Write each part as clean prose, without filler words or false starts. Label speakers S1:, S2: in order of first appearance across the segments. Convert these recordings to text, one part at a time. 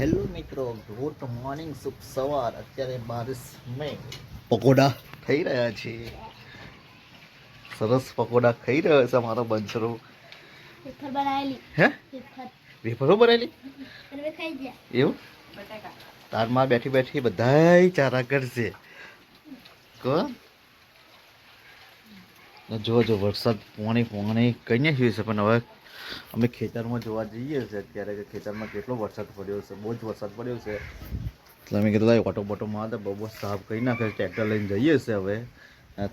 S1: Hello મિત્રો, good morning, શુભ સવાર. અત્યારે બારિશ મેં પકોડા ખાઈ રહ્યા છે. સરસ પકોડા ખાઈ રહ્યો છે મારો બંચરો.
S2: વેફર બનાવેલી.
S1: હે
S2: વેફર
S1: વેફરો બનાવેલી
S2: તમે ખાઈ ગયા
S1: એવું? તારમાં બેઠી બેઠી બધાય ચારા કરશે કો. જો જો વરસાદ પોણી પોણી કઈ નહીં છે, પણ હવે અમે ખેતરમાં જોવા જઈએ છીએ અત્યારે કે ખેતરમાં કેટલો વરસાદ પડ્યો છે. બહુ જ વરસાદ પડ્યો છે, એટલે અમે કીધું ઓટો બોટો માં બહુ સાફ કરી નાખે. ટ્રેક્ટર લઈને જઈએ છે હવે.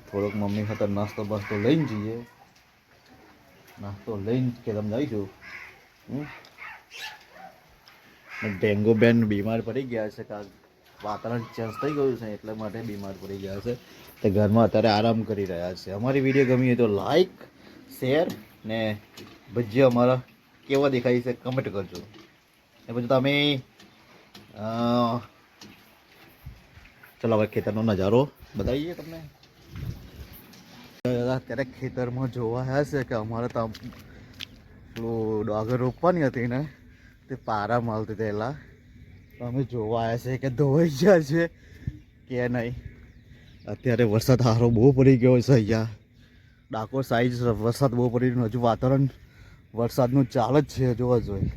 S1: થોડોક મમ્મી ખાતર નાસ્તો બાસ્તો લઈને જઈએ. નાસ્તો લઈને ખેતરમાં જઈશું. ડેન્ગુ બેન બીમાર પડી ગયા છે, કારણ વાતાવરણ ચેન્જ થઈ ગયું છે એટલા માટે બીમાર પડી ગયા છે. તે ઘરમાં અત્યારે આરામ કરી રહ્યા છે. અમારી વિડીયો ગમી હોય તો લાઈક, શેર ને ભજીયા અમારા કેવા દેખાય છે કમેન્ટ કરજો. એ પછી તમે ચલો હવે ખેતરનો નજારો બતાવીએ તમને. અત્યારે ખેતરમાં જોવા આવ્યા છે કે અમારે તો પેલું ડાગર રોપવાની હતી ને, તે પારા માલતી પહેલાં અમે જોવા આવ્યા છે કે ધોવાઈ ગયા છે કે નહીં. અત્યારે વરસાદ સારો બહુ પડી ગયો છે અહીંયા ડાકોર સાઈડ. વરસાદ બહુ પડી રહ્યો, હજુ વાતાવરણ વરસાદનું ચાલ જ છે જોવા જોઈએ.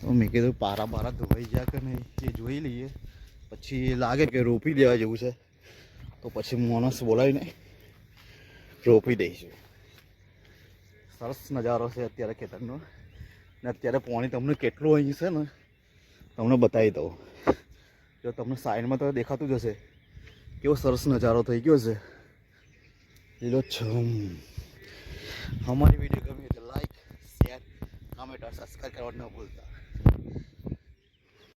S1: તો મેં કીધું પારા બારા ધોવાઈ ગયા કે નહીં એ જોઈ લઈએ, પછી લાગે કે રોપી દેવા જેવું છે તો પછી માણસ બોલાવીને રોપી દઈશું. સરસ નજારો છે અત્યારે ખેતરનો. ને અત્યારે પાણી તમને કેટલું અહીં છે ને તમને બતાવી દઉં. જો તમને સાઈડમાં તો દેખાતું જ હશે કેવો સરસ નજારો થઈ ગયો છે લીલોછમ. અમારી વિડીયો ગમી તો લાઈક, શેર, કમેન્ટ और સબસ્ક્રાઈબ કરવા ન ભૂલતા.